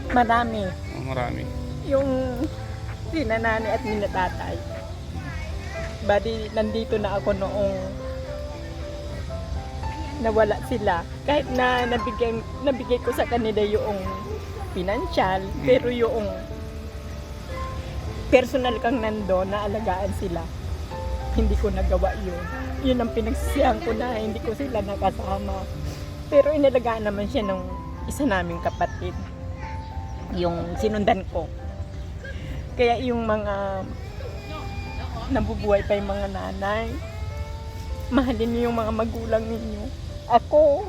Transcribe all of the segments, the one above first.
Marami. Oh, marami. Yung sinanani at minatatay. Bali, nandito na ako noong nawala sila. Kahit na nabigay ko sa kanila yung financial, pero yung personal kang nando na alagaan sila, hindi ko nagawa yun. Yun ang pinagsisihan ko na hindi ko sila nakasama. Pero inalagaan naman siya ng isa naming kapatid, yung sinundan ko. Kaya yung mga nabubuhay pa yung mga nanay, mahalin niyo yung mga magulang ninyo. Ako,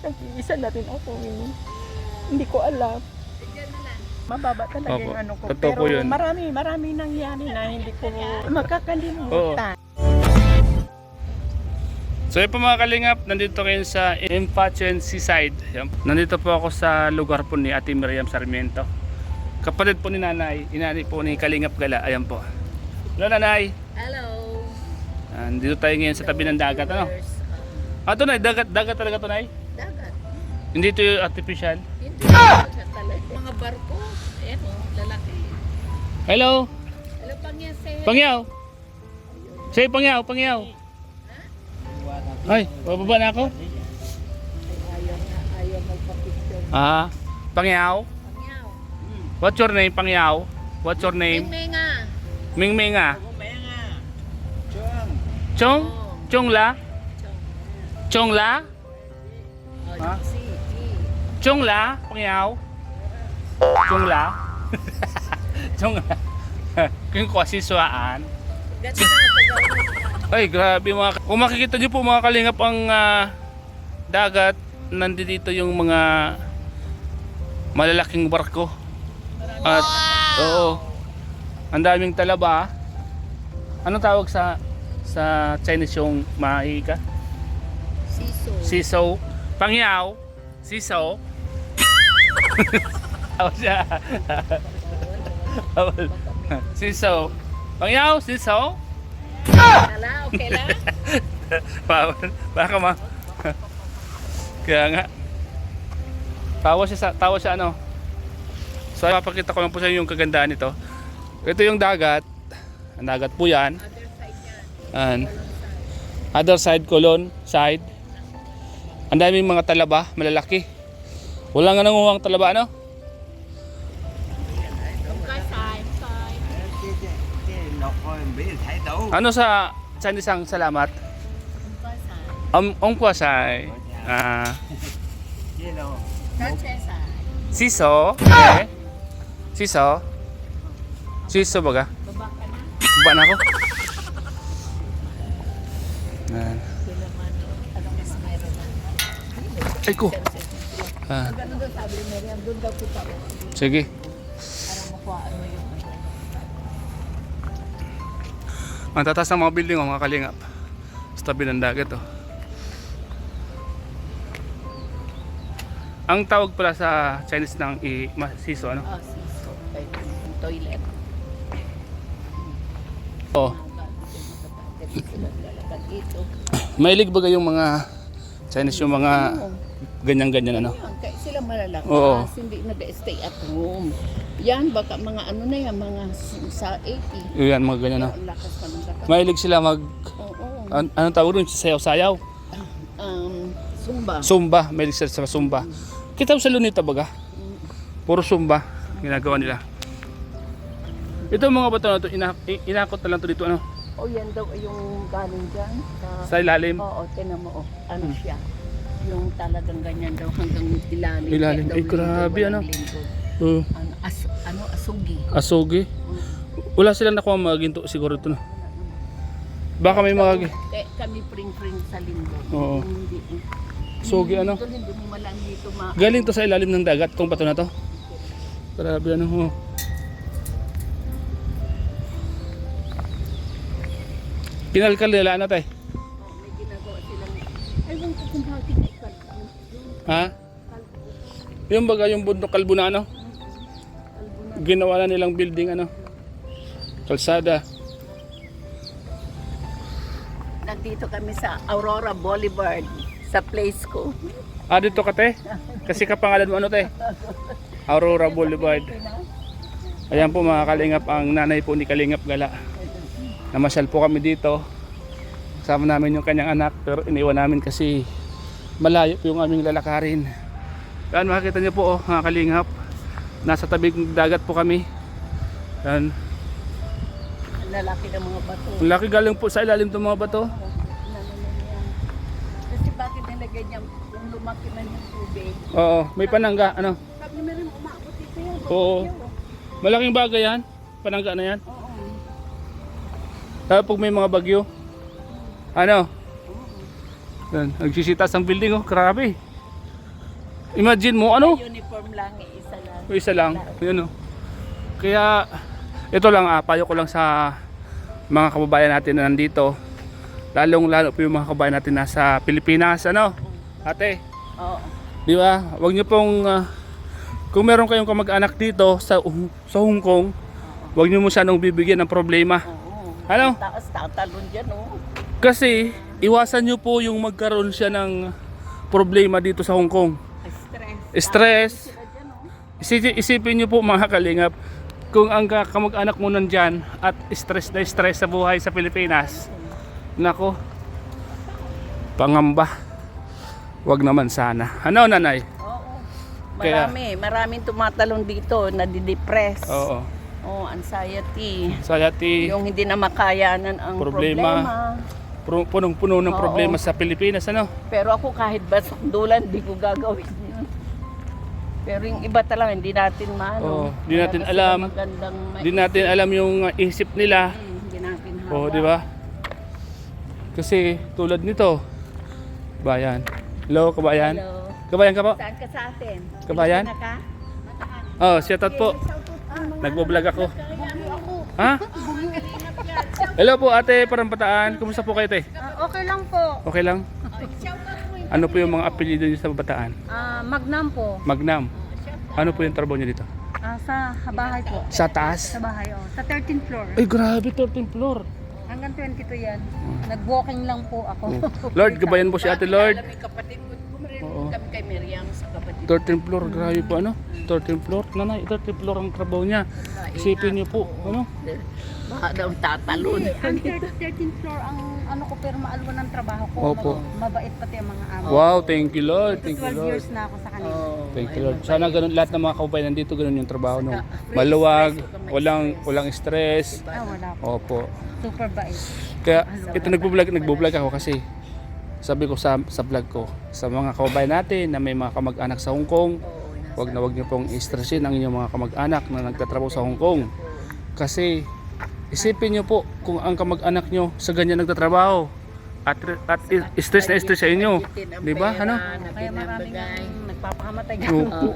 nag-iisa na rin ako eh. Hindi ko alam. Mababa talaga Opo. yung ano ko. Totoo po Pero yun. marami nangyari na hindi ko makakalimutan. So yun po mga kalingap, nandito kayo sa Impatchen Seaside. Yan. Nandito po ako sa lugar po ni Ate Miriam Sarmiento. Kapatid po ni Nanay, inani po ni Kalingap Gala. Ayan po. Hello Nanay. Hello. Nandito tayo ngayon sa tabi ng dagat. Ano? Ah, ito Nay, dagat talaga ito Nay? Dagat. Hindi ito yung artificial. Hindi talaga. Mga barko. Ayan o, lalaki. Hello. Hello, Pangyase. Pangyaw. Say Pangyaw, Pangyaw. Ay, bababa na ako. Ayaw magpa-picture. Ah, Pangyaw. Pangyaw. What's your name, Pangyaw? What's your name? Menga. Mingming ah. Chong? Chongla? Chongla? Ha? Chongla? Pangyaw? Chongla? Chongla? Kung ko siswaan. Ganda na sa Ay, grabe mga... Kung makikita niyo po mga kalingap ang dagat, nandito yung mga malalaking barko. At, oo. Ang daming talaba. Anong tawag sa Chinese yung mahika? Siso. Siso. Pangyaw. Siso. Tawag siya. Siso. Pangyaw. Siso. Hala, okay lang? Baka ma. Kaya nga. Tawa siya ano. So papakita ko lang po sa inyo yung kagandaan nito. Ito yung dagat. Ang dagat po yan. Other side yan. And other side, Colon side. Ang daming mga talaba, malalaki. Wala nga nanguhang talaba ano? Ano sa Chinese ang salamat? Ongkwasay. Siso. Okay. Siso. Siso baga. Baba na ako. Ay ko. Sige. Ang tatas ng mga building o mga kalingap. Sa tabi ng dagat oh. Ang tawag pala sa Chinese ng siso ano? Oh, siso. Toilet. Oh. Mailig ba yung mga Chinese yung mga ganyan-ganyan ano? Kaya sila malalakas, Oo. hindi nag-stay at home. Yan, baka mga ano na yan, mga sa 80. Yan mga ganyan no? Ang lakas pa ng katawan. Mailig sila mag Oo. anong tawag rin? Sayaw-sayaw? Zumba. Zumba. Mailig sila sa Zumba. Kita mo sa Lunita baga? Puro Zumba ginagawa nila. Ito mga bato na ito, inakot na lang ito dito ano? O yan daw yung galing dyan. Sa ilalim. Oo, tinan mo. Ano siya? Yung talagang ganyan daw hanggang ilalim. Ilalim. Kaya daw Ay, grabe, walang ano? lingkod. Oh. Asugi. Asogi. Wala silang nakuha mga ginto siguro ito no. Baka may mga Kami pring-pring sa lingkod. Oo. Hindi. Asogi ano. Dito, hindi mo malang dito Galing to sa ilalim ng dagat itong bato na to. Grabe ano ho. Kinalkal nila ano tay? may ginagawa silang. Ewan ko kung bakit ikal. Ha? Yung baga yung bundok Kalbuna ano? Ginawa na nilang building ano? Kalsada. Nandito kami sa Aurora Boulevard sa place ko. Ah dito ka te? Kasi kapangalan mo ano te? Aurora Boulevard. Ayan po mga kalingap, ang nanay po ni Kalingap Gala. Namasyal po kami dito. Kasama namin yung kanyang anak, pero iniwan namin kasi malayo po yung aming lalakarin. Yan, makikita niyo po mga kalingap, nasa tabing dagat po kami. Yan. Ang lalaki ng mga bato. Ang laki, galing po sa ilalim ng mga bato. Kasi bakit nilagay niya yung lumaki na yung tubig? Oo, may panangga, ano? Sabi niya meron umabot dito yan. Oo. Malaking bagay yan. Panangga na yan. Oo. Tapos pag may mga bagyo, ano? Yan, nagsisitas ang building, oh. Grabe. Imagine mo, ano? Uniform lang, isa lang. O isa lang. Yun, oh. Kaya, ito lang, payo ko lang sa mga kababayan natin na nandito. Lalong-lalo po yung mga kababayan natin nasa Pilipinas, ano? Ate, Oo. di ba? Huwag niyo pong, kung meron kayong kamag-anak dito sa Hong Kong, huwag niyo mo siya nung bibigyan ng problema. Oo. Ano? Taas tatalon dyan, oh. Kasi, iwasan niyo po yung magkaroon siya ng problema dito sa Hong Kong. Stress. Stress. Sila dyan, oh. Isipin niyo po mga kalingap, kung ang kamag-anak mo nandyan at stress na stress sa buhay sa Pilipinas, nako, pangamba. Wag naman sana. Ano, nanay? Oo. Kaya- Maraming tumatalon dito, nadidepress. Oo. Oh, anxiety. Sayati, Yung hindi na makayanan ang Problema. problema. punong-puno ng Oo. problema sa Pilipinas, ano? Pero ako kahit basakdulan, di ko gagawin yun. Pero yung iba talaga, hindi natin maano. Oo, di Wala natin ba sila alam. magandang Di natin alam yung isip nila. Hindi natin hawak. Oo, di ba? Kasi tulad nito, bayan. Hello, kabayan. Hello. Kabayan ka po? Saan ka sa atin? Kabayan? Pilipinas ka? Oh, shoutout po. Nagbo-vlog ako. Ha? Hello po ate, Parampataan. Kumusta po kayo, te? Okay lang po. Okay lang? Ano po yung mga apelyido niyo sa Bataan? Magnam po. Magnam. Ano po yung trabaho niyo dito? Sa bahay po. Sa taas? Sa bahay, oh. Sa 13th floor. Ay, grabe, 13th floor. Hanggang 22 yan. Nag-walking lang po ako. Lord, gabayan po si ate Lord. Alam, may kapatid ko. Oo. Kami kay Miriam sa kapatid. 13th floor, grabe po ano? 13th floor, nanay, 13th floor ang trabaho niya. Isipin niyo po, ano? Baka daw tatalon. Ang 13th floor ang ano ko, pero maalwan ng trabaho ko. Opo. Mabait pati ang mga amo. Wow, thank you Lord, thank you 12 Lord. years na ako sa kanila. Thank you Lord. Sana ganun lahat ng mga kababayan nandito, ganun yung trabaho no. Maluwag, walang stress. Wala po. Opo. Super bait. Kaya ito nagbo-vlog ako kasi sabi ko sa vlog ko sa mga kababayan natin na may mga kamag-anak sa Hong Kong, wag niyo pong i-stressin ang inyong mga kamag-anak na nagtatrabaho sa Hong Kong. Kasi isipin niyo po kung ang kamag-anak niyo sa ganyan nagtatrabaho at stress na stress sa inyo, di ba? Ano? Kaya maraming nagpapakamatay. Opo.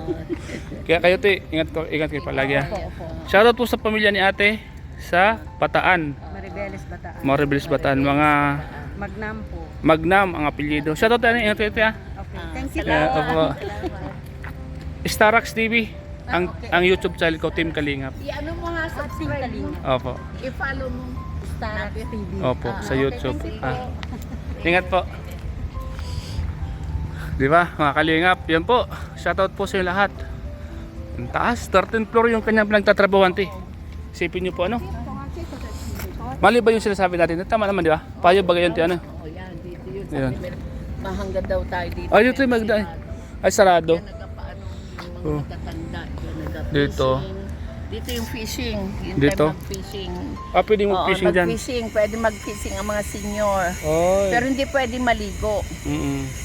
Kaya kayo te, ingat kayo palagi ha. Opo. Shoutout po sa pamilya ni ate sa Bataan, Maribeles Bataan. Maribeles Bataan, mga Magnam po. Magnam ang apelyido. Shoutout tayo, ingat kayo te ha. Okay. Thank you. Opo. Starax TV, ang YouTube channel ko, Team Kalingap. I-ano mo nga, subscribe mo. Opo. I-follow mo. Star TV. Opo, sa okay, YouTube. thank you. Ingat po. Di ba, mga Kalingap, yan po. Shoutout po sa inyo lahat. Ang taas, 13th floor yung kanyang pinagtatrabawan, te. Isipin niyo po ano. Mali ba yung sinasabi natin? Tama naman, di ba? Payo ba ganyan, te, ano? Oh, yan. Dito yun. Yan. Sabi nila, mahangad daw tayo dito. Ay, dito yung magdaan. Ay, sarado. Yan nagpaano yung Oh. mga matatanda. Yan nagpa-fishing. Dito. Dito yung fishing. Yung Dito? time mag-fishing. Pwede mo Oo, fishing dyan. mag-fishing. Pwede mag-fishing ang mga senior. Oy. Pero hindi pwede maligo.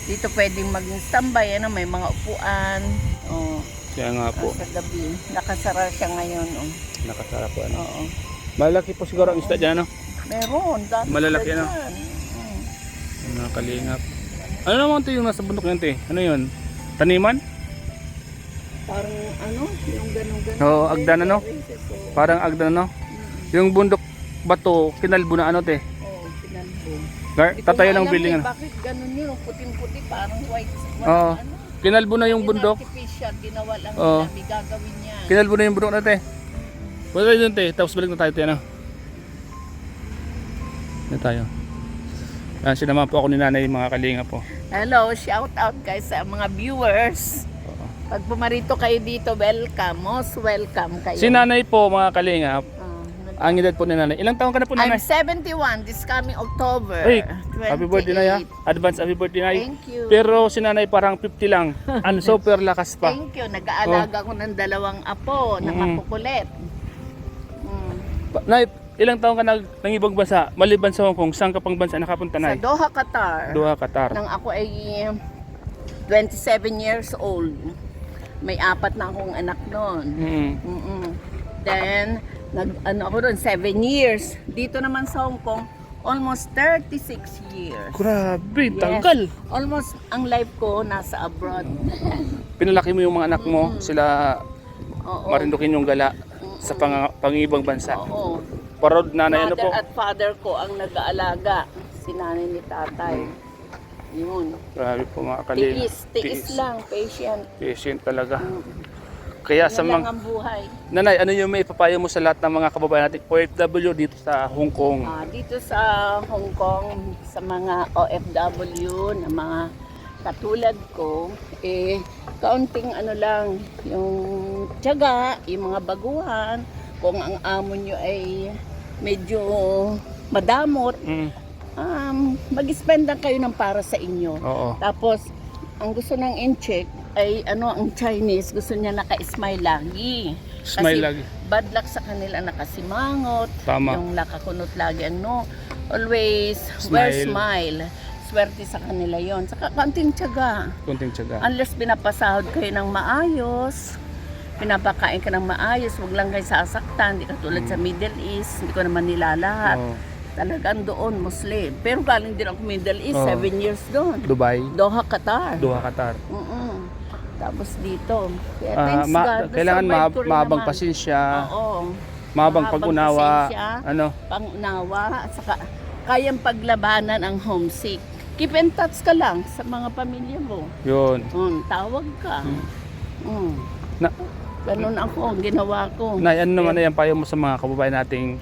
Dito pwede mag-standby. Ano, may mga upuan. Oh, Kaya nga po, sa gabi. Nakasara siya ngayon. Oh. nakasarap po ano. Oo. Malaki po siguro ang isda dyan, no? Meron. dami Malalaki, sila ano? dyan. Mga Kalingap. Ano naman ito yung nasa bundok yan, te? Ano yun? Taniman? Parang ano, yung ganun-ganun. Oo, agdan ano? Parang agdan, no? Yung bundok bato, kinalbo na ano, te? Oo, pinalbo. Tatayo ng building, ano? Bakit ganun yun? Puting-puti, parang white. Oo. Kinalbo na yung bundok. Artificial, ginawa lang Oo. nila. May gagawin niya. Kinalbo na yung bundok na, te. Pwede yun, te. Tapos balik na tayo, te, ano? Yan tayo. Yan, sinama po ako ni nanay, mga Kalingap po. Hello, shout out guys sa mga viewers. Pag pumarito kayo dito, welcome. Most welcome kayo. Si nanay po, mga kalingap, Ah, ang edad po ni nanay. Ilang taon ka na po, I'm nanay? 71 this coming October. Ay, happy birthday na ya. 28. Advance happy birthday na. Thank you. Pero si nanay parang 50 lang. Ang super lakas pa. Thank you. Nag-aalaga ko ng 2 apo na makukulit. Mm. Nay, ilang taon ka nang ibang bansa? Maliban sa Hong Kong, saan ka pang bansa nakapunta, Sa nay? Doha, Qatar. Doha, Qatar. Nang ako ay 27 years old. May 4 na akong anak noon. Mm. Then, ako doon, 7 years. Dito naman sa Hong Kong, almost 36 years. Grabe, Yes. tanggal. Almost ang life ko nasa abroad. Pinalaki mo yung mga anak mo, sila Oo. marindukin yung gala sa pangibang bansa. Oo. Parod nanay, ano po? Mother at father ko ang nag-aalaga. Si nanay ni tatay. Yun. Grabe po mga kalingap. Tiis lang, patient. Patient talaga. Kaya sa Yan lang mga... ang buhay. Nanay, ano yung may ipapayo mo sa lahat ng mga kababayan natin OFW dito sa Hong Kong? Dito sa Hong Kong, sa mga OFW na mga katulad ko, kaunting ano lang, yung tiyaga, yung mga baguhan, kung ang amo nyo ay medyo madamot, mag-spend lang kayo ng para sa inyo. Oo. Tapos, ang gusto ng in-check ay ang Chinese, gusto niya naka-smile lagi. Smile Kasi lagi. bad luck sa kanila nakasimangot. Tama. Yung nakakunot lagi always Smile. wear smile. Swerte sa kanila yon. Saka konting tiyaga. Kunting tiyaga. Unless pinapasahod kayo ng maayos, pinapakain ka ng maayos, wag lang kayo sasaktan. Hindi katulad sa Middle East, hindi ko naman nilalahat. Oo. Talagang doon, Muslim. Pero galing din ako Middle East, Oo. 7 years doon. Dubai, Doha, Qatar. Doha, Qatar. Tapos dito. Kaya thanks God. Kailangan na-survive ko rin mahabang naman. pasensya, Oo. mahabang Mahabang pag-unawa, pasensya. ano, Pang-unawa. At saka, kayang paglabanan ang homesick. Keep in touch ka lang sa mga pamilya mo. yun. Tawag ka. Na, Ganun ako, ginawa ko. Nay, ano naman na yan payo mo sa mga kababayan nating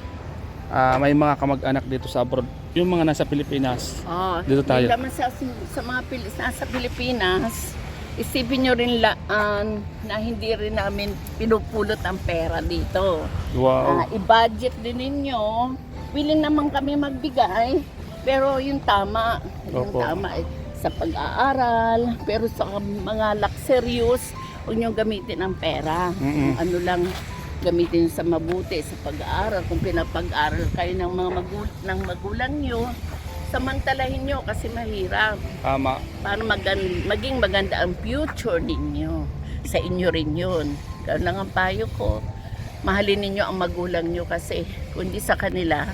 may mga kamag-anak dito sa abroad, yung mga nasa Pilipinas. Dito tayo. Hindi naman sa mga nasa Pilipinas, isipin nyo rin na hindi rin namin pinupulot ang pera dito. Wow. I-budget din ninyo. Willing naman kami magbigay, pero yung tama. Yung Opo. tama sa pag-aaral, pero sa mga luxurious, huwag nyo gamitin ang pera. Mm-mm. Ano lang, gamitin sa mabuti, sa pag-aaral. Kung pinapag-aaral kayo ng mga magulang nyo, samantalahin nyo kasi mahirap. Tama. Para maging maganda ang future ninyo. Sa inyo rin yun. Ganun lang ang payo ko. Mahalin ninyo ang magulang nyo kasi kundi sa kanila,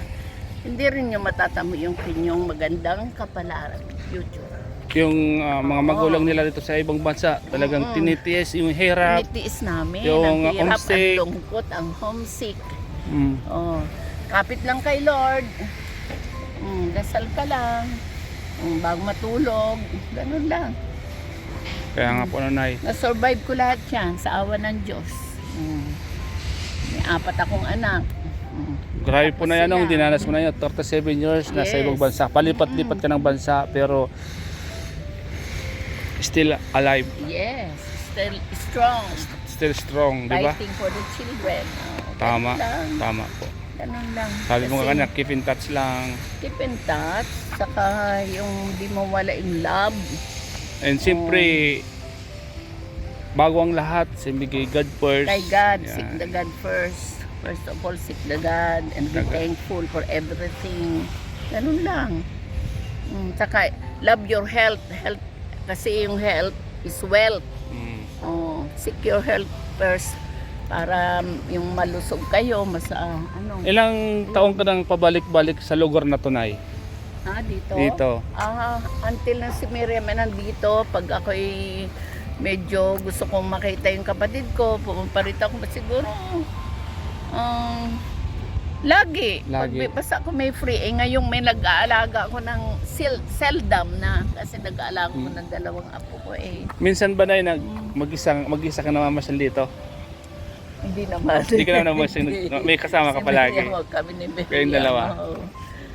hindi rin nyo matatamo yung inyong magandang kapalaran future. Yung mga magulang nila dito sa ibang bansa, talagang tinitiis yung hirap. Tinitiis namin. Yung ang hirap, homesick. ang lungkot, ang homesick. Mm. Kapit lang kay Lord. Dasal ka lang. Bago matulog. Ganun lang. Kaya nga po, nanay. Na-survive ko lahat yan sa awa ng Diyos. May 4 akong anak. Grabe po na yan, Tapos sila. dinanas mo na yan, 37 years nasa Yes. ibang bansa. Palipat-lipat ka ng bansa, pero still alive, Yes. Still strong. still strong, di ba? Fighting for the children. Tama, Ganun lang. tama po. Ganun lang. Sabi mo Kasi nga kanina, keep in touch lang. keep in touch. Saka yung di mo wala in love. And siyempre, bago ang lahat, siyempre kay God first. Kay God. Yan. Seek the God first. First of all, seek the God and be The God. thankful for everything. Ganun lang. Saka, love your health. Health. Kasi yung health is wealth. Seek your health first para yung malusog kayo, Ilang taong ka nang pabalik-balik sa lugar na tunay? dito. Dito. Until na si Miriam ay nandito, pag ako'y medyo gusto kong makita yung kapatid ko, pumaparita ko siguro. Lagi. Basta ako may free. Ngayong may nag-aalaga ako ng seldom na. Kasi nag-aalaga ko ng 2 apo ko Minsan ba na mag-isa ka namamasyal dito? Hindi naman. Hindi ka na namamasyal, may kasama ka palagi. Kami ni Miriam. Kayong dalawa.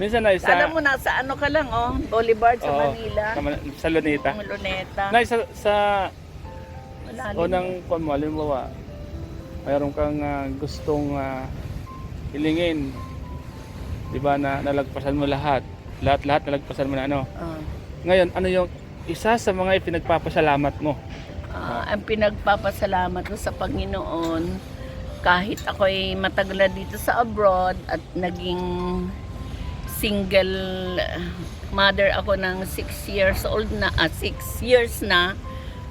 Minsan na isa. Alam mo, nasa ano ka lang, Boulevard sa Manila. Sa Luneta. Luneta. Na sa Malalim. O nang kung mo, halimbawa, mayroon kang gustong hilingin. Di ba na nalagpasan mo lahat. Lahat nalagpasan mo na ano. Ah. Ngayon, ano yung isa sa mga ipinagpapasalamat mo? Ang pinagpapasalamat ko sa Panginoon, kahit ako ay matagal na dito sa abroad at naging single mother ako ng 6 years old na, 6 years na,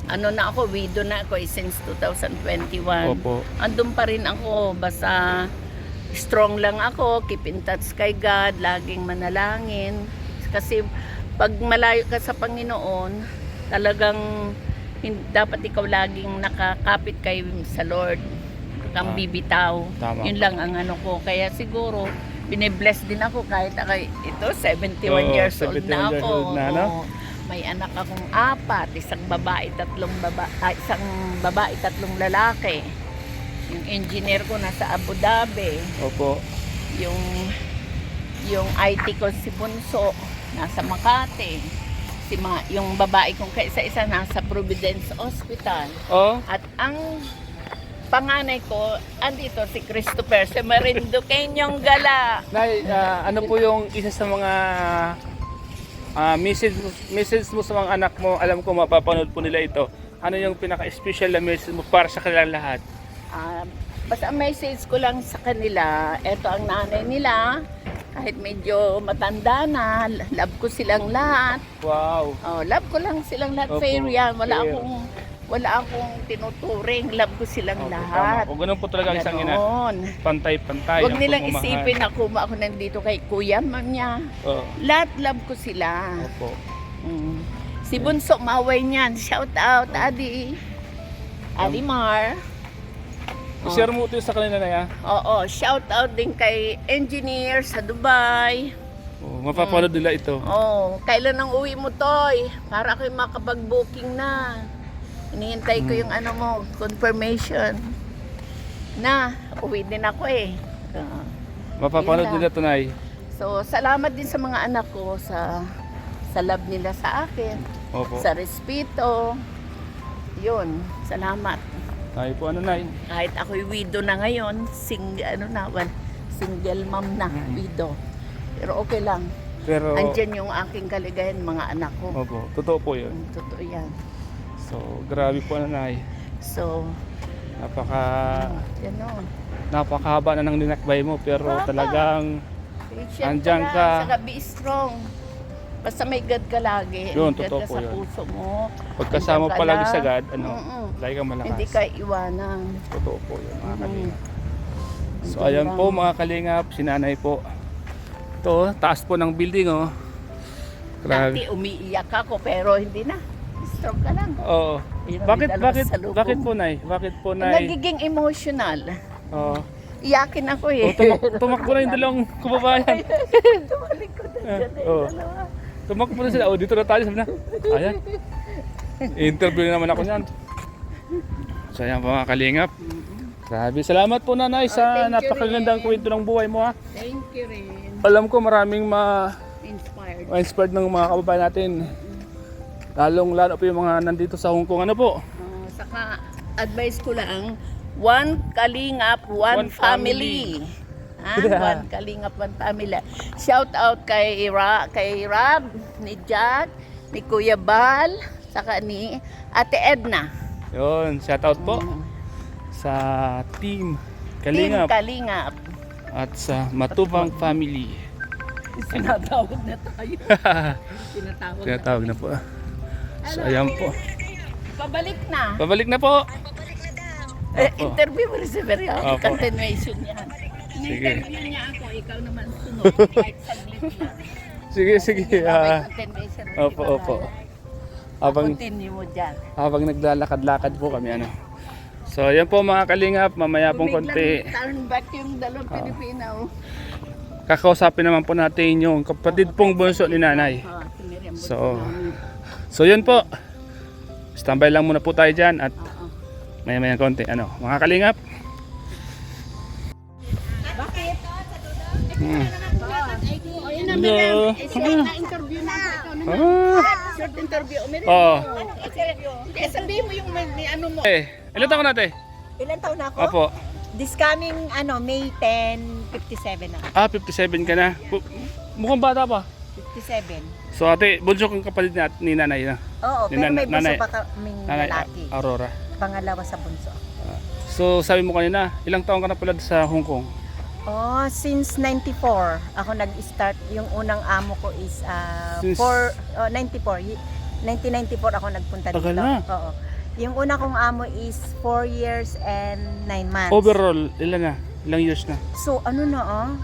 ano na ako, widow na ako since 2021. Opo. Andun pa rin ako, basta strong lang ako, keep in touch kay God, laging manalangin. Kasi pag malayo ka sa Panginoon, talagang dapat ikaw laging nakakapit kay sa Lord. Kang bibitaw. Tama. Yun lang ang ano ko. Kaya siguro, binibless din ako kahit ako, ito, 71 Oo, years old 71 na years ako. old na, no? Oo. May anak akong 4, isang babae, isang babae, 3 lalaki. Yung engineer ko nasa Abu Dhabi. Opo. Yung IT ko si Bunso nasa Makati. Yung babae kong kaisa-isa nasa Providence Hospital. Oh, At ang panganay ko, andito si Christopher, si Marinduqueñong Gala. Nay, ano po yung isa sa mga message mo sa mga anak mo? Alam ko mapapanood po nila ito. Ano yung pinaka-special na message mo para sa kanilang lahat? Basta ang message ko lang sa kanila, eto ang nanay nila, kahit medyo matanda na, love ko silang lahat. Wow. Oh, love ko lang silang lahat, Opo, fair yan. fair. Wala akong tinuturing, love ko silang Opo, lahat. tama po. Ganun po talaga ang isang ina. Ganon. Pantay-pantay. Huwag ang nilang pagmamahal. isipin na ako nandito kay kuya, mam niya. Oo. Lahat love ko sila. Opo. Mm. Si Bunso, maway niyan. Shout out, Adi. Adi Mar. I-share mo ito sa kanila na ya. Oo, shout out din kay engineer sa Dubai. Oh, mapapanood nila ito. Oh, kailan ang uwi mo, Toy? Para ako'y makapag-booking na. Hinihintay ko yung ano mo, confirmation. Na, uwi din ako eh. Mapapanood Yun nila ito, Nay. So, salamat din sa mga anak ko sa love nila sa akin, Opo. sa respeto. Yun, salamat. Nay po, ano, Nay? Kahit ako'y widow na ngayon, single mom na, widow. Pero okay lang. Pero, Andyan yung aking kaligayan, mga anak ko. opo, totoo po yun. Totoo yan. So, grabe po, ano, Nay. So, gano'n. Napakahaba na ng linakbay mo, pero Haba. talagang Patient Andyan lang, ka. Saka be strong. Basta may God ka lagi. Yun, May God totoo ka po sa yun. puso mo. pagkasama Andyan ka pa lagi lang. sa God, lagi kang malakas. Hindi ka iwanan. Totoo po yun, mga Mm. kalingap. So, Andyan ayan lang. po, mga kalingap, sinanay po. Ito, taas po ng building, oh. Dati Grabe. umiiyak ako pero hindi na. Strong ka lang. Oo. Yun ang Bakit, may bakit, dalawang salubong. bakit po, Nay? Bakit po, Nay? Nagiging emotional. Oo. Iyakin ako Oh, eh. tumakbo na yung dalawang kababayan. Tumalikod na dyan eh, Oo. dalawa. Tumakbo na sila. Oh, dito na tayo. Sabi na, ayan. Interview na naman ako niyan. So, ayan po, mga kalingap. Grabe. Salamat po, Nanay, sa thank you napakagandang rin. kwento ng buhay mo, ha. Thank you rin. Alam ko maraming Inspired. ma-inspired ng mga kababayan natin. Lalong-lalo po yung mga nandito sa Hong Kong. Ano po? Saka advice ko lang, one kalingap, one One family. family. One kalingap, one family. Shout out kay Rab, ni Jack, ni Kuya Bal, saka ni Ate Edna. Yun, shoutout po sa Team Kalingap Team Kalingap. at sa Matubang Family. Sinatawag na tayo. Sinatawag na. Tinatawag na po. So, ayan po. Pabalik na. Pabalik na po. Opo. Interview mo rin si Maria. Opo. Continuation yan. Sige. In-interview niya ako, ikaw naman sunod. Kahit saglit lang. Sige, sige. Continuation. Opo. Habang, Continue mo dyan. habang naglalakad-lakad po kami, ano. So, ayan po mga kalingap. Mamaya pong konti. Turn back yung dalawang Pilipino. Kakausapin naman po natin yung kapatid pong bunso ni Nanay. Si Miriam. So yun po. Standby lang muna po tayo dyan at maya-maya konti. Ano, mga kalingap. Bakit? Hmm. O yun na, Hello. Miriam. Na-interview na ako. Ikaw naman. Ah, short interview. Meron Oo. Hindi, sabihin mo yung may ano mo. Ilan taon ka natin? Ilan taon na ako? Opo. This coming May 10, 57 na. 57 ka na. Mukhang bata pa. 57. So ate, bunso kang kapatid ni nanay na. Oo, Ni pero may bunso nanay- pa kaming Nanay lalaki. Aurora. Pangalawa sa bunso. So sabi mo kanina, ilang taon ka na pala sa Hong Kong? Oh, since 94 ako nag-start. Yung unang amo ko is Since- 94. 1994 ako nagpunta dito. Tagal na. Oo. Yung una kong amo is 4 years and 9 months. Overall, ilan na? Ilang years na? So ano na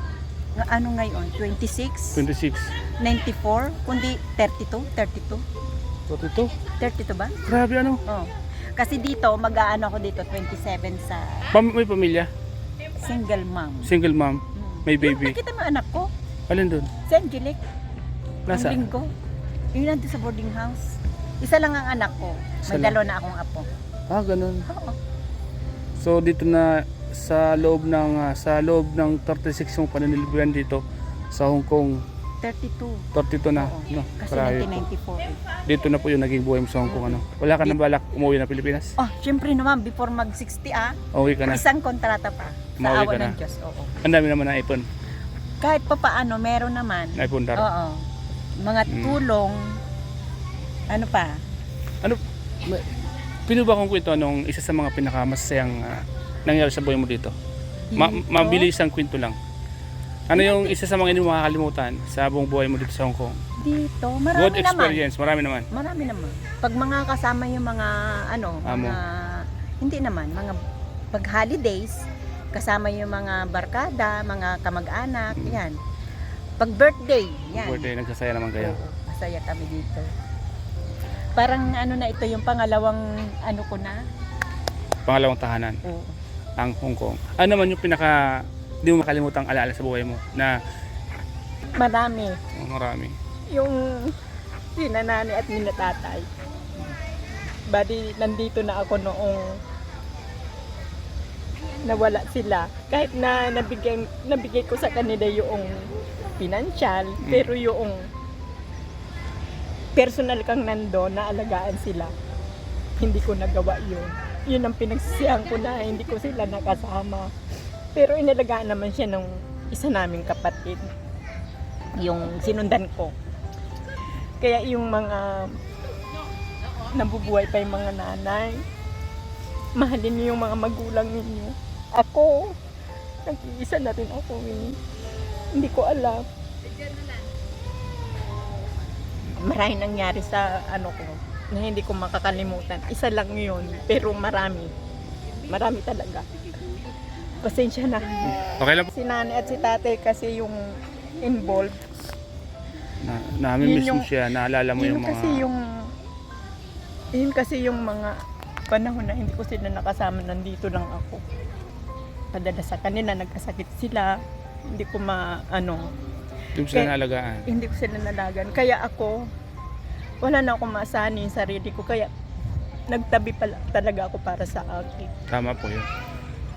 ano ngayon? 26? 26. 94? Kundi 32? 32? 42? 32 ba? Grabe ano? Oo. Kasi dito, mag-aano ako dito, 27 sa May pamilya? single mom. Single mom? May baby? Nakita mo anak ko? Alin doon? Si Angelic. Nasa? Ang linggo. Yung nandun sa boarding house. Isa lang ang anak ko. Isa May lang. 2 na akong apo. Ganun. Oo. So dito na sa loob ng 36 mong pananilibuyan dito sa Hong Kong, 32. 32 na. Oo. No, Kasi grabe po. 1994. Dito na po yung naging buhay mo sa Hong Kong. Ano? Wala ka nang balak umuwi na Pilipinas? Oh, syempre naman, before mag-60 Uwi ka na. isang kontrata pa. Sa Mauwi awa ka na. ng Diyos. Oo. Ang dami naman na ipon. Kahit pa paano, meron naman. Naipundar. Oo. Mga tulong. Ano pa? Pino ba kung kwento anong isa sa mga pinakamasayang nangyari sa buhay mo dito? Mabilis ang kwento lang. Ano yung isa sa mga hindi mo makakalimutan sa buong buhay mo dito sa Hong Kong? Dito, Good marami naman. experience, marami naman. Marami naman. Pag mga kasama yung mga Amo. hindi naman, mga pag holidays, kasama yung mga barkada, mga kamag-anak, yan. Pag birthday, yan. Birthday, nagsasaya naman kayo. Oo, masaya kami dito. Parang na ito yung pangalawang ko na. Pangalawang tahanan, Oo. ang Hong Kong. Ano naman yung hindi mo makalimutang alaala sa buhay mo na Marami. marami? Yung sinanani at minatatay. Bali, nandito na ako noong nawala sila. Kahit na nabigay ko sa kanila yung financial, pero yung personal kang nandoon na alagaan sila, hindi ko nagawa yun. Yun ang pinagsisihan ko na hindi ko sila nakasama. Pero inalagaan naman siya ng isa naming kapatid, yung sinundan ko. Kaya yung mga nabubuhay pa yung mga nanay, mahalin niyo yung mga magulang ninyo. Ako, nag-iisa na rin ako eh. Hindi ko alam. Maraming nangyari sa ko na hindi ko makakalimutan. Isa lang yun, pero marami. Marami talaga. Pasensya na. Okay lang po. Si nanay at si tatay kasi yung involved. Nami-miss Yun mo yung- siya, naalala mo yung mga... Yun kasi yung mga panahon na hindi ko sila nakasama, nandito lang ako. Padala sa kanila, nagkasakit sila. Hindi ko Hindi mo sila naalagaan. hindi ko sila nalagan. Kaya ako, wala na akong maasahan yung sarili ko. Kaya nagtabi talaga ako para sa akin. Tama po yun.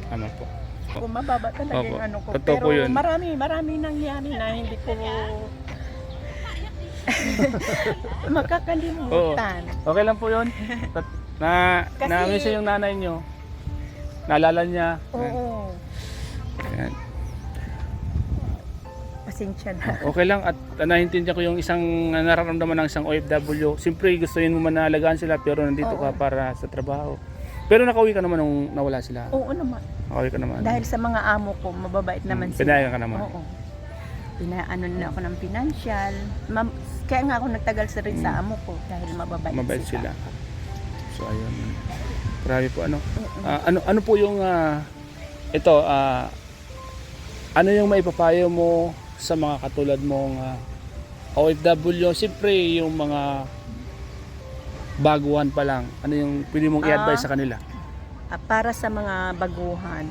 Tama po. Kung mababa talaga Opo. yung ko. Totoo Pero po yun. marami nangyari na hindi ko makakalimutan. Okay lang po yun. Kasi- Na-miss niya yung nanay nyo. Naalala niya. Oo. Ayan. Pasensya na. Okay lang at naintindihan ko yung isang nararamdaman ng isang OFW. Siyempre gusto yun mo manalagaan sila pero nandito ka Oo. para sa trabaho. Pero nakauwi ka naman nung nawala sila. Oo naman. Nakauwi ka naman. Dahil sa mga amo ko, mababait naman sila. Pinayagan ka naman. Oo. Pinaano na ako ng financial. Kaya nga ako nagtagal sa rin sa amo ko dahil mababait, Mabait sila. So ayun. Grabe po ano. Ano po yung ano yung maipapayo mo sa mga katulad mong OFW? Siyempre yung mga baguhan pa lang. Ano yung pwede mong i-advise sa kanila? Para sa mga baguhan,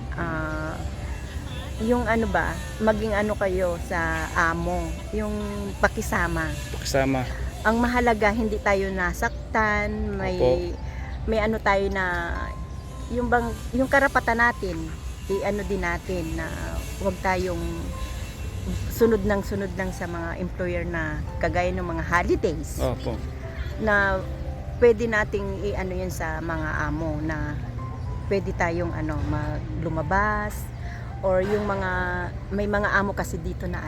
yung maging kayo sa amo, yung pakisama. Kasama. Ang mahalaga, hindi tayo nasaktan, Opo. may tayo na, yung karapatan natin, din natin na huwag tayong sunod ng sa mga employer na kagaya ng mga holidays. Opo. na pwede nating i-ano yan sa mga amo na pwede tayong lumabas or yung may mga amo kasi dito na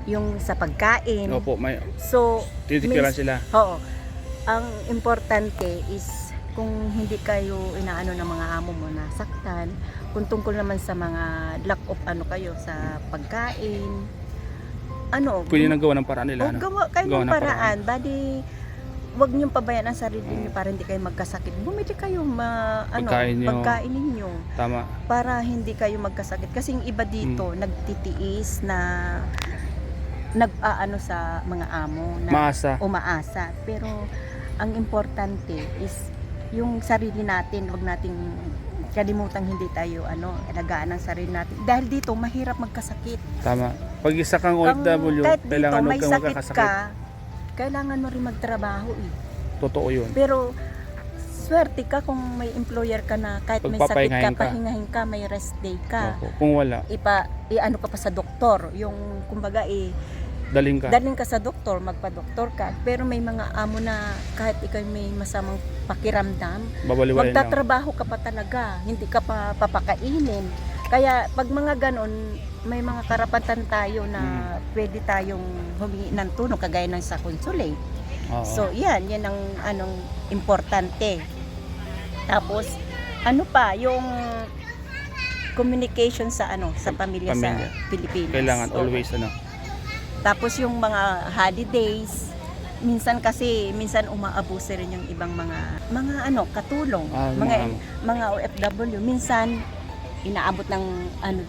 yung sa pagkain. Opo, may So, tititiran mis- sila. Oo. Ang importante is kung hindi kayo inaano ng mga amo mo na saktan, kung tungkol naman sa mga lack of kayo sa pagkain, Pwede nang gawa ng paraan nila. gawa kayo Gawa ng ng paraan. Bali, wag niyong pabayaan ang sarili niyo para hindi kayo magkasakit. Bumili kayo Pagkain niyo. pagkain ninyo Tama. para hindi kayo magkasakit. Kasi yung iba dito nagtitiis na sa mga amo na Maasa. umaasa. Pero ang importante is yung sarili natin, wag nating kalimutang hindi tayo alagaan ang sarili natin. Dahil dito mahirap magkasakit. Tama. Pag isa kang OFW, Kahit dito kailangan huwag may kang sakit magkakasakit. ka, kailangan mo rin magtrabaho eh. Totoo yun. Pero swerte ka kung may employer ka na kahit may sakit ka, Pagpapahingahin ka. pahingahin ka, may rest day ka. Opo. Kung wala, Iano ka pa sa doktor, yung kumbaga daling ka. daling ka sa doktor, magpa-doktor ka. Pero may mga amo na kahit ikaw may masamang pakiramdam, Babaliwalin lang. magtatrabaho ka pa talaga, hindi ka pa papakainin. Kaya pag mga ganon, may mga karapatan tayo na pwede tayong humingi ng tulong kagaya ng sa consulate. Oo. So yan ang importante. Tapos yung communication sa sa pamilya sa Pilipinas. Kailangan Oo. always Tapos yung mga holidays, minsan umaabuso rin yung ibang mga katulong, mga OFW. Minsan inaabot ng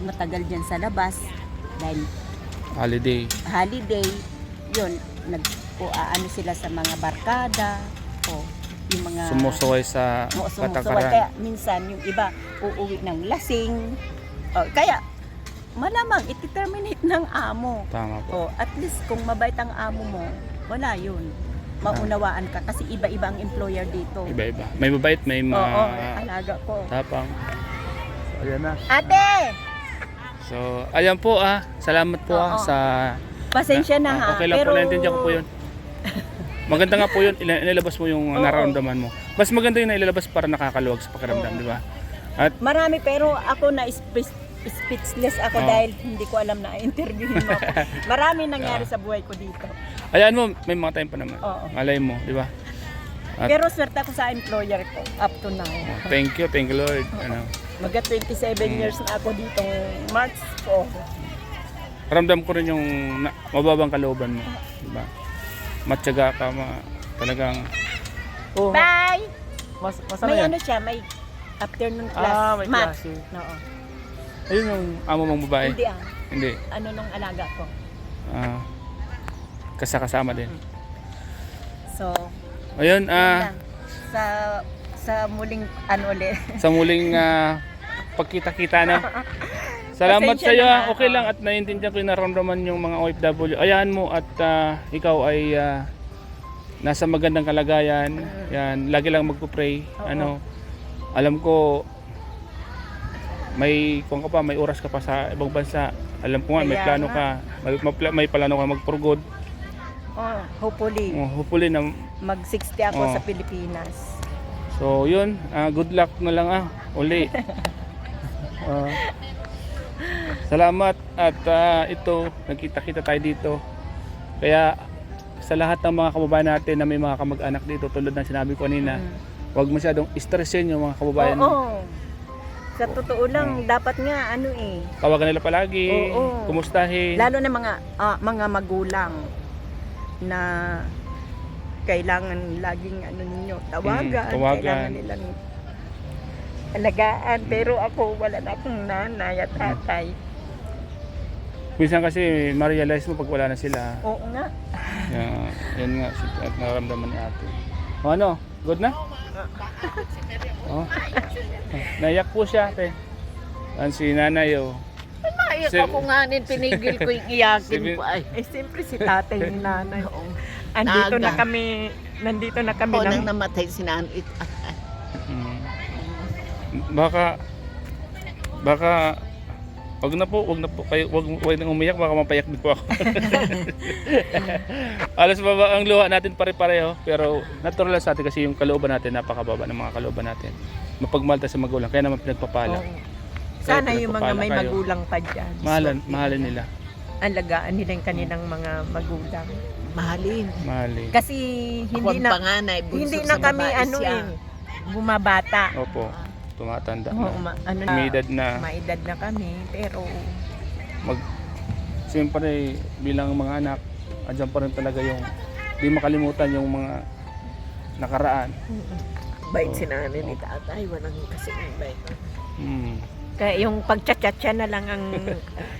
matagal diyan sa labas dahil holiday. yun sila sa mga barkada o yung mga Sumusuway sa sumusuway. patakaran. Kaya minsan yung iba uuwi ng lasing. Kaya malamang i-terminate ng amo. Tama po. At least kung mabait ang amo mo, wala yun. Maunawaan ka kasi iba-iba ang employer dito. Iba-iba. May mabait, may Oo, alaga ko. tapang. So, ayan na. Ate! So, ayan po Salamat po sa... Pasensya na ha. Okay lang pero po, naintindihan ko po yun. Maganda nga po yun, inilabas mo yung nararamdaman mo. Mas maganda yung nailalabas para nakakaluwag sa pakiramdam, di ba? At marami, pero ako na speechless ako dahil hindi ko alam na interviewin mo ako. Marami nangyari sa buhay ko dito. ayan mo, may mga time pa naman. Oo. Malay mo, di ba? At- Pero swerte ako sa employer ko up to now. Thank you Lord. Magka 27 years na ako dito, March 4. Ramdam ko rin yung mababang kalooban mo, di ba? Matyaga ka, talagang Bye! Masaya May siya, may afternoon class. may math. klase. Oo. Ayun yung amo mong babae. Hindi Hindi. nung alaga ko. Kasama din. So, Ayun, yun lang. Sa muling ulit. sa muling pagkita-kita na. Salamat sa Pasensya iyo. na. Okay lang at naiintindihan ko yung nararamdaman yung mga OFW. Ayahan mo at ikaw ay nasa magandang kalagayan. Yan, lagi lang magpo-pray. Alam ko may may oras ka pa sa ibang bansa. Alam ko nga may Kaya plano nga. ka. May plano ka magpurgod. Hopefully. Hopefully na Mag 60 ako sa Pilipinas. So yun, good luck na lang uli. Salamat at ito, nagkita-kita tayo dito. Kaya sa lahat ng mga kababayan natin na may mga kamag-anak dito, tulad ng sinabi ko kanina, huwag masyadong stressin yung mga kababayan mo. Oo. Sa totoo lang, dapat nga Tawagan nila palagi, Oo. kumustahin. lalo na mga magulang na kailangan laging ninyo tawagan, tawagan. kailangan nilang alagaan, pero ako wala na akong nanay at tatay. Minsan kasi ma-realize mo pag wala na sila. Oo nga. Yan nga, at nararamdaman ni ate. Ano? Good na? Naiyak po siya, ate. Si nanay, Naiyak Sim- ako nga pinigil ko yung iyakin ko. Ay, Siyempre si tatay ni nanay. Nandito na kami nang namatay si nanay. Baka Wag na po kayo, wag nang umiyak, baka mapayak din po ako. Alas baba ang luha natin pare-pareho, pero natural lang sa atin kasi yung kalooban natin napakababa ng mga kalooban natin. Mapagmahal tayo sa magulang, kaya naman pinagpapala. Oo. Sana Kayo, yung mga may pinagpapala kayo. magulang pa dyan. Mahalin nila. Alagaan nila yung kanilang mga magulang. Mahalin. Mahalin. Kasi Ako hindi ang na panganay, bunso hindi sa na kami babae ano siya. bumabata. Opo. Tumatanda Oo, na. ano May edad na. May edad na kami, pero Siyempre bilang mga anak, andyan pa rin talaga yung di makalimutan yung mga nakaraan. Bait Oo. si nanay ni tatay, walang kasi bait. kaya yung pagchat-chat na lang ang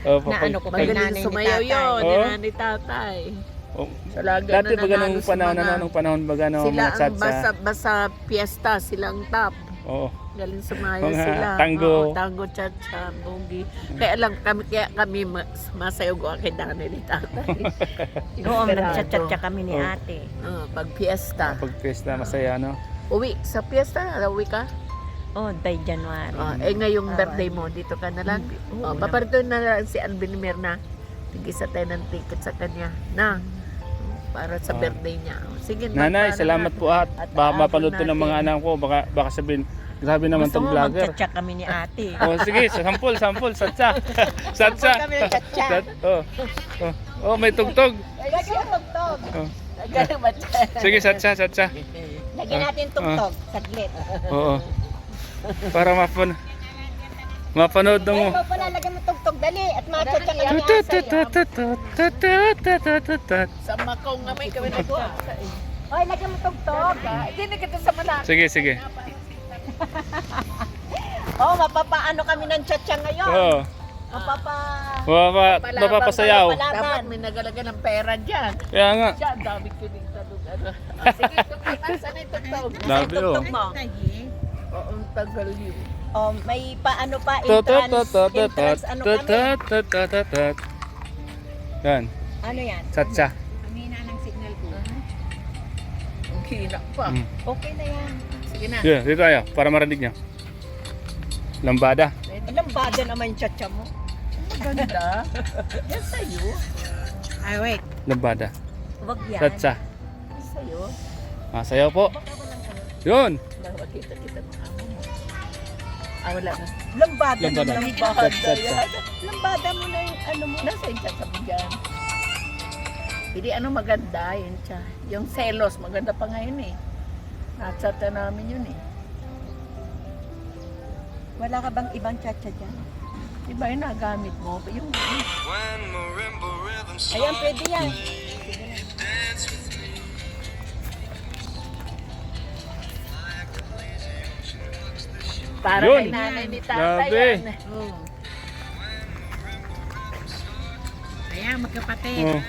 Opo, na ano ko kay Magaling nanay ni sumayaw tatay. yun, ni Oo. nanay ni tatay. Oh, Talaga dati na baga nanalo nung si panahon, mga- nung panahon baga ng Sila mga ang chatsa. basta piyesta, silang top. Oo. Galing sumayaw Mga sila. tango. Oo, tango, cha-cha, boogie. Kaya kami masayaw ko kay nanay ni tatay. Oo, Esperado. nagchat-chat kami ni Oo. ate. Pag piyesta. Pag fiesta masaya, no? Uwi, sa piyesta, uwi ka? Oh, day January. Ngayong birthday mo, dito ka na lang. Paparito na lang si Alvin Mirna. Tigisa tayo ng ticket sa kanya. Na, para sa birthday niya. Sige, Nanay, magpaano salamat natin. po at At baka aabot mapanood to ng mga natin. anak ko. Baka sabihin, grabe naman Gusto tong mo vlogger. magchat-chat kami ni ate. Oh, sige, sampol, satsa. Satsa. kami ng chat-chat. Oh, may tugtog. Lagyan mo tugtog. Oh. Galing ba? Sige, satsa. Lagyan natin tugtog. Saglit. Oo. Para mapanood mo. Ay, pala, lagyan mo tugtog. Dali. At machat-chat kami ni ate. Sa Macau nga may kami nagawa. Ay, lagyan mo tugtog. Hindi na kita sa malaki. Sige. Oh, mapapaano kami ng chat-chat ngayon. Oo. Mapapasayaw. Dapat may nagalaga ng pera dyan. Kaya nga. Siya, ang dami kinigtanong ano. Sige, tugtog. Saan yung tugtog? Labi, oh. Tugtog mo. Oo, ang tagal yun. Oh, may paano pa entrance ano kami. Yan, Ano yan? satsa. Amina ng signal ko. Ang hina pa. Okay na yan. Sige na. Yeah, dito tayo, para marinig nyo. Lambada. Lambada naman chat-chat mo. Maganda. Yan sa'yo. Ay, wait. Lambada. Wag yan. Satsa. Yan sa'yo. Masayaw po. Yun. Kita mo amo mo. Wala na. Lambada. Lambada. Lambada. Satsa. Lambada mo na yung ano mo. Nasa yung chat mo dyan. Hindi maganda yun siya. Yung selos, maganda pa ngayon eh. Nachat na namin yun eh. Wala ka bang ibang chat-chat dyan? Iba yung nagamit mo. Yung Ayan, pwede yan. para Yun. kay nanay ni tatay Grabe. yan. Ayan, magkapatid. Oh.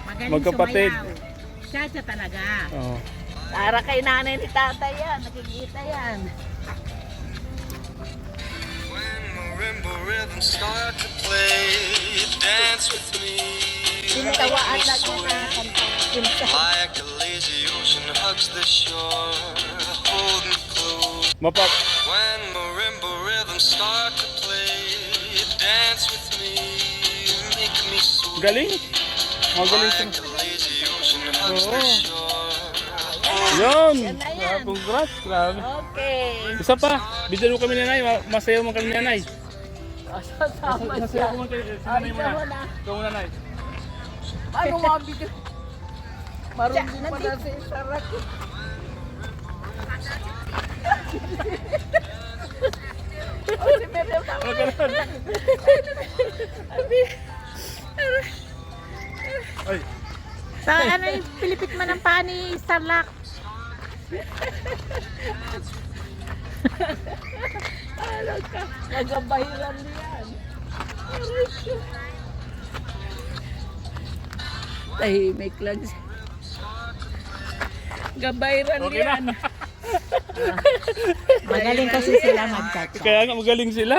Magaling Magkapatid. sumayaw. Chacha talaga. Oh. Para kay nanay ni tatay yan. Nakikita yan. Marimba rhythm start to play, dance with me. Tinatawaan lang yan na. Like a lazy ocean hugs the shore, hold me close. Mapap. When marimba rhythm start to play, dance with me, make me sweet. Galing. Magaling Like siya. a lazy ocean hugs the Oo. shore. Yun. Yan na yan. Congrats. Grabe. Okay. Isa pa. Bidyan mo kami ni nanay. Masayaw mo kami ni nanay. Sasama siya. Masayaw mo kami si nanay mo Ikaw na. na. Ikaw mo nanay. Ano mabigyan? Marunong pa na si Sarah. Si Mete pa. Ano ganun? Ay. Sa ano yung pilipit man ng paa ni Starlock? Alam ka, nagabahiran niyan. Tahimik lang siya. Gabayran Okay na. yan. Magaling kasi sila mag-chat. Kaya nga magaling sila.